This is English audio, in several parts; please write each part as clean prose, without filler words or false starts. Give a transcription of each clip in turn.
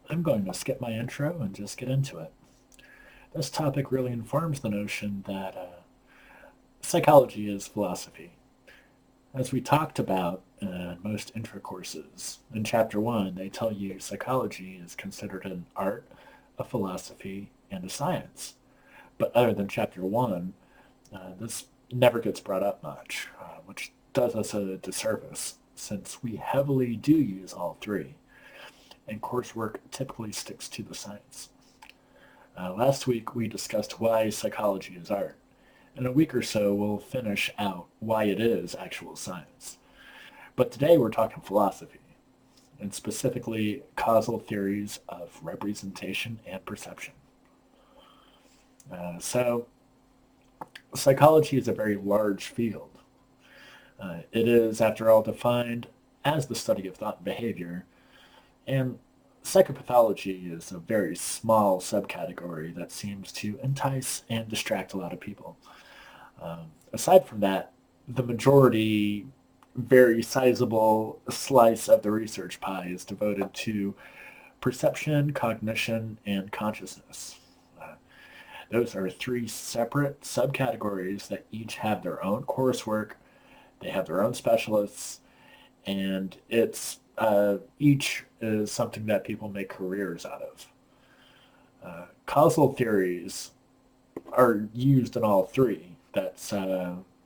I'm going to skip my intro and just get into it. This topic really informs the notion that psychology is philosophy. As we talked about in most intro courses, in Chapter 1, they tell you psychology is considered an art, a philosophy, and a science. But other than Chapter 1, this never gets brought up much, which does us a disservice since we heavily do use all three, and coursework typically sticks to the science. Last week we discussed why psychology is art. In a week or so we'll finish out why it is actual science. But today we're talking philosophy, and specifically causal theories of representation and perception. So psychology is a very large field. It is, after all, defined as the study of thought and behavior, and psychopathology is a very small subcategory that seems to entice and distract a lot of people. Aside from that, the majority, very sizable slice of the research pie is devoted to perception, cognition, and consciousness. Those are three separate subcategories that each have their own coursework, they have their own specialists, and it's each is something that people make careers out of. Causal theories are used in all three. That's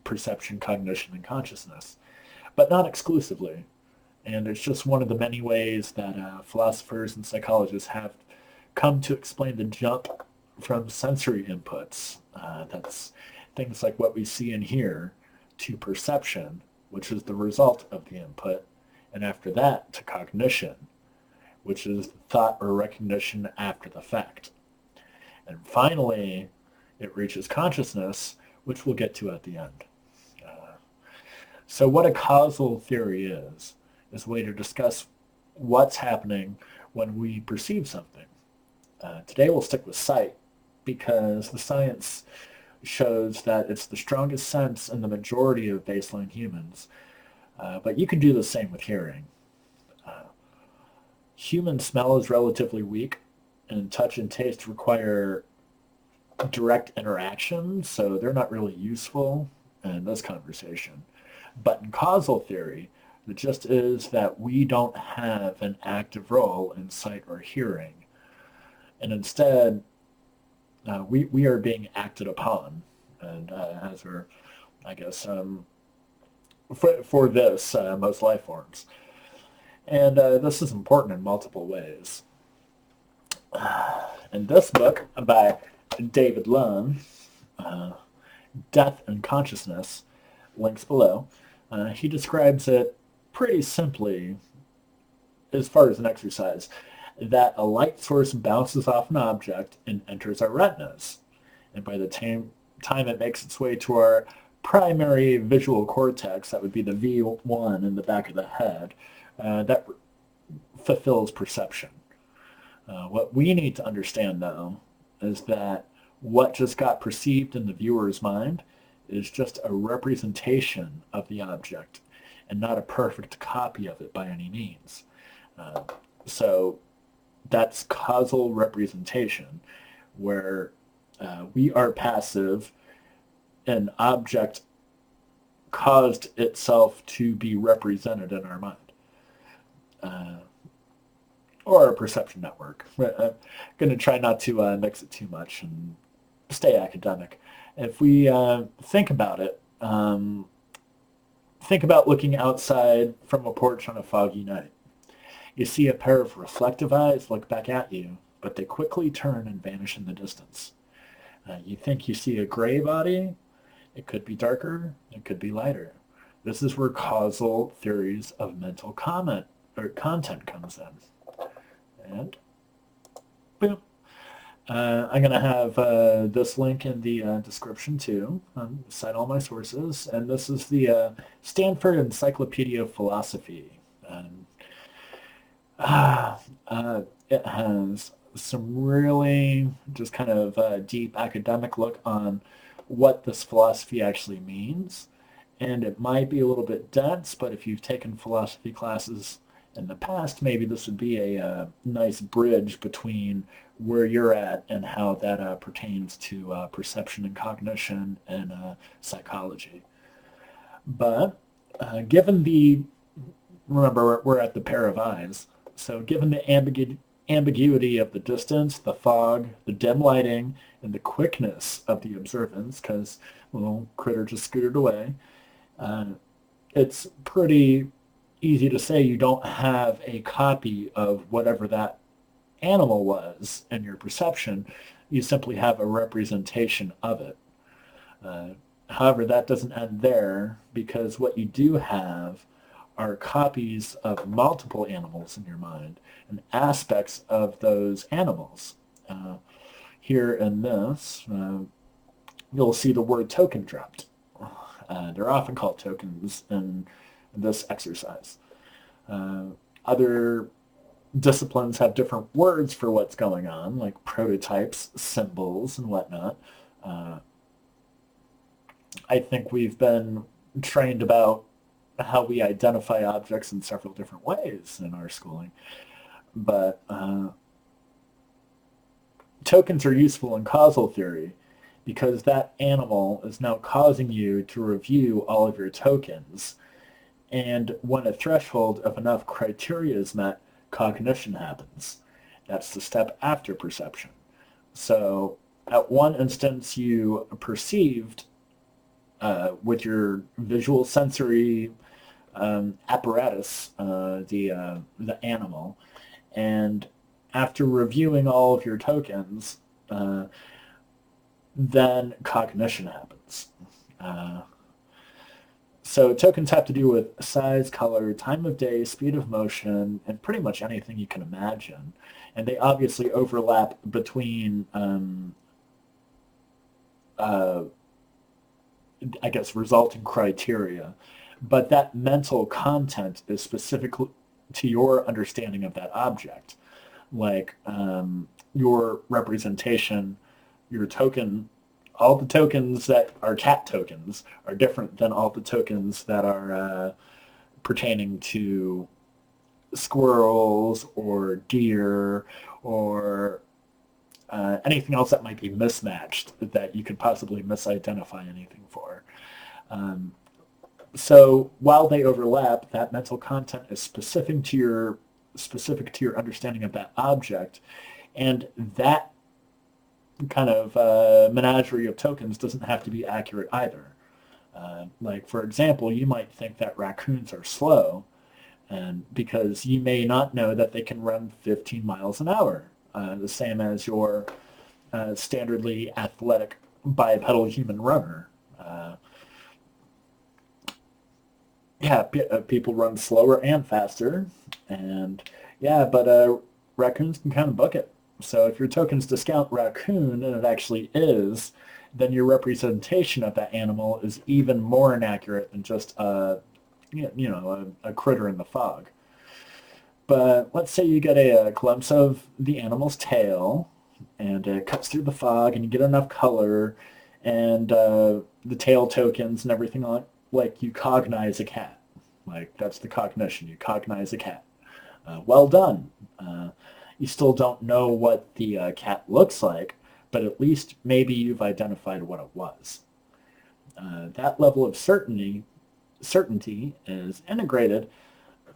perception, cognition, and consciousness, but not exclusively. And it's just one of the many ways that philosophers and psychologists have come to explain the jump from sensory inputs, that's things like what we see and hear, to perception, which is the result of the input, and after that to cognition, which is thought or recognition after the fact. And finally, it reaches consciousness, which we'll get to at the end. So what a causal theory is a way to discuss what's happening when we perceive something. Today we'll stick with sight because the science shows that it's the strongest sense in the majority of baseline humans, but you can do the same with hearing. Human smell is relatively weak, and touch and taste require direct interaction, so they're not really useful in this conversation. But in causal theory, the gist is that we don't have an active role in sight or hearing, and instead we are being acted upon, and as we're, I guess, for this, most life forms. And this is important in multiple ways. In this book by David Lund, Death and Consciousness, links below, he describes it pretty simply as far as an exercise, that a light source bounces off an object and enters our retinas. And by the time it makes its way to our primary visual cortex, that would be the V1 in the back of the head, that fulfills perception. What we need to understand, though, is that what just got perceived in the viewer's mind is just a representation of the object and not a perfect copy of it by any means. So that's causal representation, where we are passive, an object caused itself to be represented in our mind. Or a perception network. I'm going to try not to mix it too much and stay academic. If we think about it, think about looking outside from a porch on a foggy night. You see a pair of reflective eyes look back at you, but they quickly turn and vanish in the distance. You think you see a gray body? It could be darker, it could be lighter. This is where causal theories of mental comment or content comes in. And boom. I'm going to have this link in the description too. Cite all my sources. And this is the Stanford Encyclopedia of Philosophy. It has some really just kind of deep academic look on what this philosophy actually means. And it might be a little bit dense, but if you've taken philosophy classes In the past, maybe this would be a nice bridge between where you're at and how that pertains to perception and cognition and psychology. But given the, remember, we're at the pair of eyes, so given the ambiguity of the distance, the fog, the dim lighting, and the quickness of the observance, because the little critter just scooted away, uh, it's pretty easy to say you don't have a copy of whatever that animal was in your perception. You simply have a representation of it. Uh, However, that doesn't end there, because what you do have are copies of multiple animals in your mind and aspects of those animals. Uh, Here in this, you'll see the word token dropped. They're often called tokens in this exercise. Uh, Other disciplines have different words for what's going on, like prototypes, symbols, and whatnot. Uh, I think we've been trained about how we identify objects in several different ways in our schooling, but tokens are useful in causal theory because that animal is now causing you to review all of your tokens, and when a threshold of enough criteria is met, cognition happens. That's the step after perception. So at one instance, you perceived with your visual sensory apparatus the animal, and after reviewing all of your tokens, then cognition happens. So tokens have to do with size, color, time of day, speed of motion, and pretty much anything you can imagine. And they obviously overlap between, I guess, resulting criteria. But that mental content is specific to your understanding of that object. Like your representation, your token, all the tokens that are cat tokens are different than all the tokens that are pertaining to squirrels or deer or anything else that might be mismatched that you could possibly misidentify anything for. So while they overlap, that mental content is specific to your understanding of that object, and that kind of menagerie of tokens doesn't have to be accurate either. Like, for example, you might think that raccoons are slow, and because you may not know that they can run 15 miles an hour, the same as your standardly athletic bipedal human runner. People run slower and faster, and but raccoons can kind of book it. So if your token's discount raccoon, and it actually is, then your representation of that animal is even more inaccurate than just a critter in the fog. But let's say you get a glimpse of the animal's tail, and it cuts through the fog, and you get enough color, and the tail tokens and everything like you cognize a cat. Like, that's the cognition. You cognize a cat. Well done. You still don't know what the cat looks like, but at least maybe you've identified what it was. That level of certainty is integrated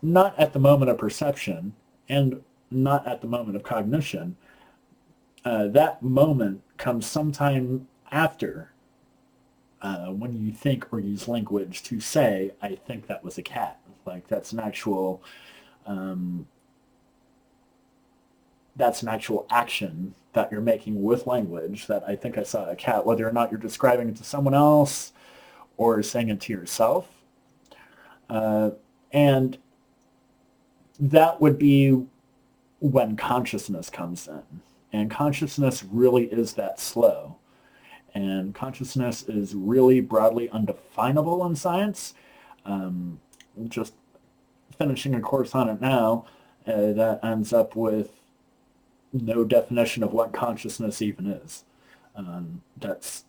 not at the moment of perception and not at the moment of cognition. That moment comes sometime after when you think or use language to say, I think that was a cat. Like, that's an actual action that you're making with language, that I think I saw a cat, whether or not you're describing it to someone else or saying it to yourself. And that would be when consciousness comes in. And consciousness really is that slow. And consciousness is really broadly undefinable in science. Just finishing a course on it now, that ends up with no definition of what consciousness even is. That's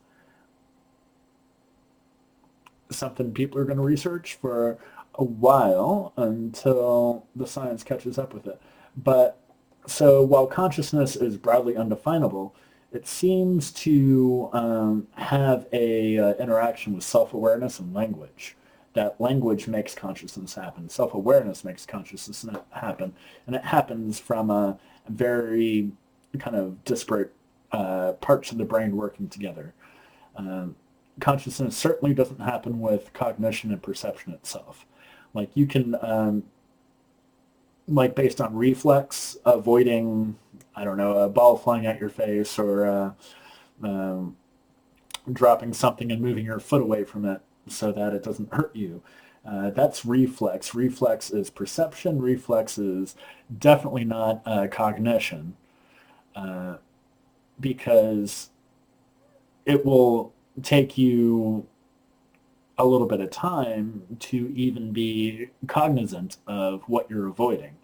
something people are going to research for a while until the science catches up with it. But so while consciousness is broadly undefinable, it seems to have a interaction with self-awareness and language. That language makes consciousness happen. Self-awareness makes consciousness happen. And it happens from a very kind of disparate parts of the brain working together. Consciousness certainly doesn't happen with cognition and perception itself. Like you can, like based on reflex, avoiding, I don't know, a ball flying at your face or dropping something and moving your foot away from it so that it doesn't hurt you. That's reflex. Reflex is perception. Reflex is definitely not cognition because it will take you a little bit of time to even be cognizant of what you're avoiding.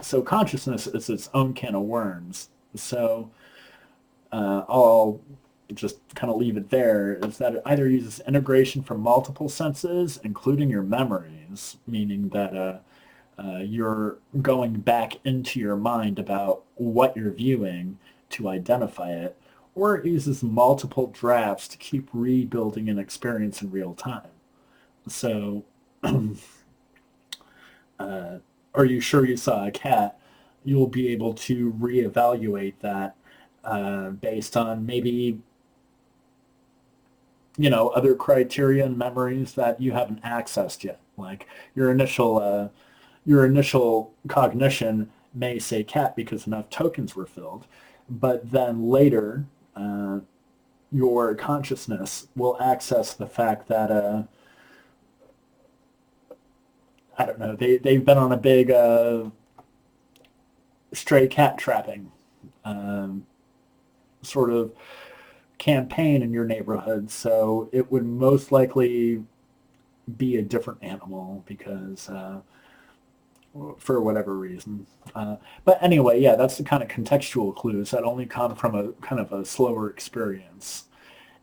So consciousness is its own can of worms. So I'll just kind of leave it there, is that it either uses integration from multiple senses, including your memories, meaning that you're going back into your mind about what you're viewing to identify it, or it uses multiple drafts to keep rebuilding an experience in real time. So, are you sure you saw a cat? You'll be able to reevaluate that based on maybe, other criteria and memories that you haven't accessed yet. Like your initial cognition may say cat because enough tokens were filled, but then later your consciousness will access the fact that I don't know, they've been on a big stray cat trapping sort of campaign in your neighborhood, so it would most likely be a different animal because for whatever reason. But anyway, yeah, that's the kind of contextual clues that only come from a kind of a slower experience.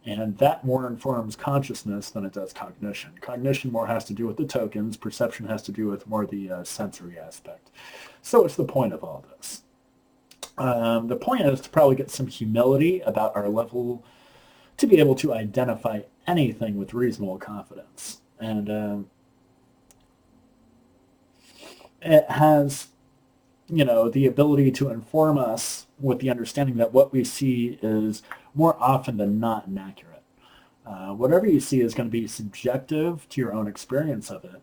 And that more informs consciousness than it does cognition. Cognition more has to do with the tokens. Perception has to do with more the sensory aspect. So what's the point of all this? The point is to probably get some humility about our level to be able to identify anything with reasonable confidence. And it has, the ability to inform us with the understanding that what we see is more often than not inaccurate. Whatever you see is going to be subjective to your own experience of it,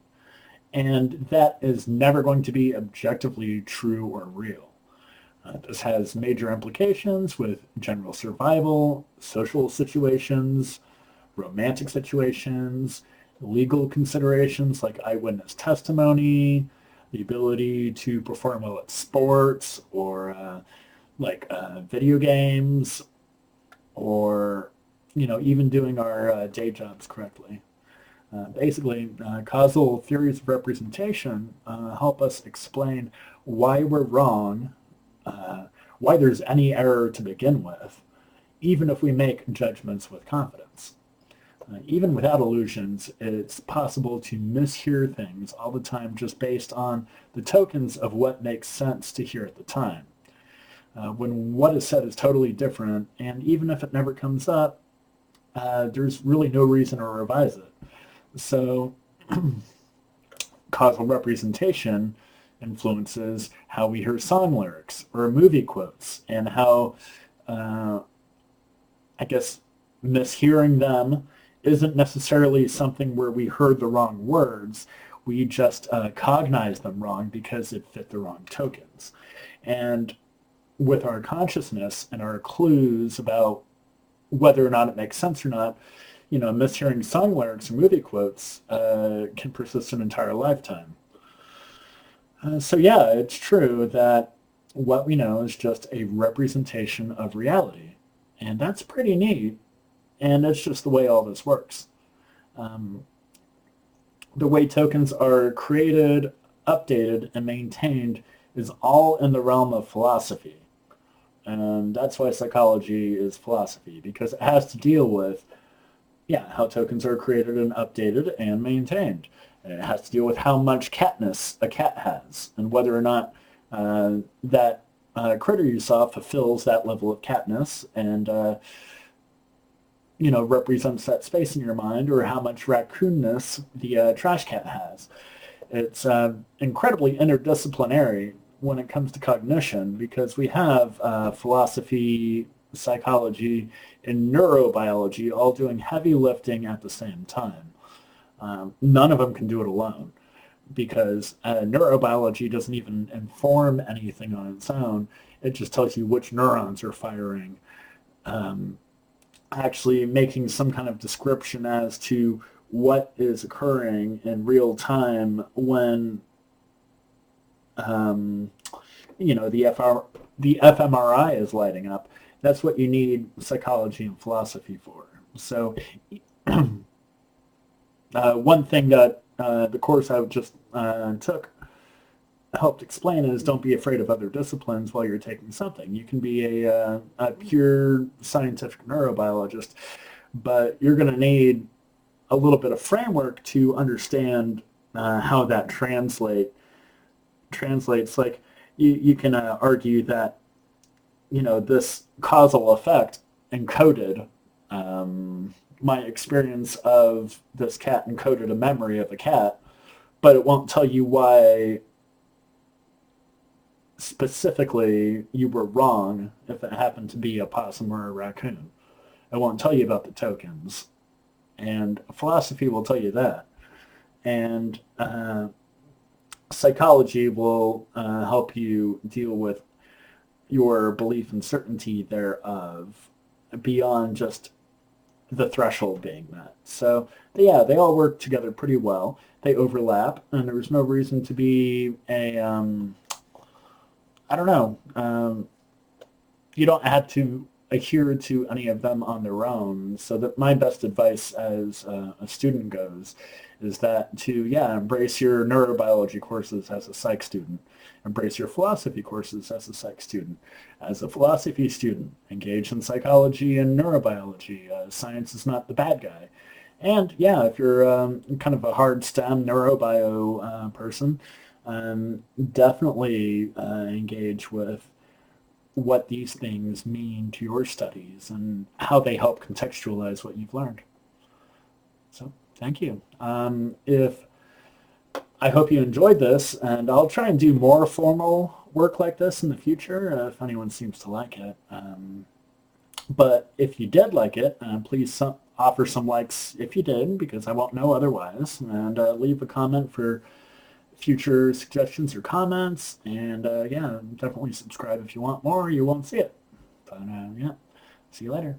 and that is never going to be objectively true or real. This has major implications with general survival, social situations, romantic situations, legal considerations like eyewitness testimony, the ability to perform well at sports or video games, or even doing our day jobs correctly. Basically, causal theories of representation help us explain why we're wrong, why there's any error to begin with, even if we make judgments with confidence. Even without illusions, it's possible to mishear things all the time just based on the tokens of what makes sense to hear at the time. When what is said is totally different, and even if it never comes up, there's really no reason to revise it. So causal representation influences how we hear song lyrics or movie quotes, and how, mishearing them isn't necessarily something where we heard the wrong words. We just cognized them wrong because it fit the wrong tokens. And with our consciousness and our clues about whether or not it makes sense or not, mishearing song lyrics or movie quotes can persist an entire lifetime. So yeah, it's true that what we know is just a representation of reality. And that's pretty neat. And it's just the way all this works. The way tokens are created, updated, and maintained is all in the realm of philosophy. And that's why psychology is philosophy, because it has to deal with Yeah, how tokens are created and updated and maintained. And it has to deal with how much catness a cat has and whether or not that critter you saw fulfills that level of catness and represents that space in your mind, or how much raccoonness the trash cat has. It's incredibly interdisciplinary when it comes to cognition because we have philosophy, psychology, and neurobiology all doing heavy lifting at the same time. None of them can do it alone because neurobiology doesn't even inform anything on its own. It just tells you which neurons are firing, actually making some kind of description as to what is occurring in real time when um, the fMRI is lighting up. That's what you need psychology and philosophy for. So one thing that the course I just took helped explain is don't be afraid of other disciplines while you're taking something. You can be a pure scientific neurobiologist, but you're going to need a little bit of framework to understand how that translates. Like you can argue that this causal effect encoded my experience of this cat encoded a memory of a cat, but it won't tell you why specifically you were wrong if it happened to be a possum or a raccoon. It won't tell you about the tokens. And philosophy will tell you that. And psychology will help you deal with your belief and certainty thereof beyond just the threshold being met. So yeah, they all work together pretty well. They overlap, and there's no reason to be I don't know. You don't have to adhere to any of them on their own. So that my best advice as a student goes is that to embrace your neurobiology courses as a psych student, embrace your philosophy courses as a psych student. As a philosophy student, engage in psychology and neurobiology. Science is not the bad guy. And if you're kind of a hard STEM neurobio person, definitely engage with what these things mean to your studies and how they help contextualize what you've learned. So thank you. If I hope you enjoyed this, and I'll try and do more formal work like this in the future if anyone seems to like it. But if you did like it, please offer some likes if you did, because I won't know otherwise, and leave a comment for future suggestions or comments, and definitely subscribe if you want more. You won't see it. But see you later.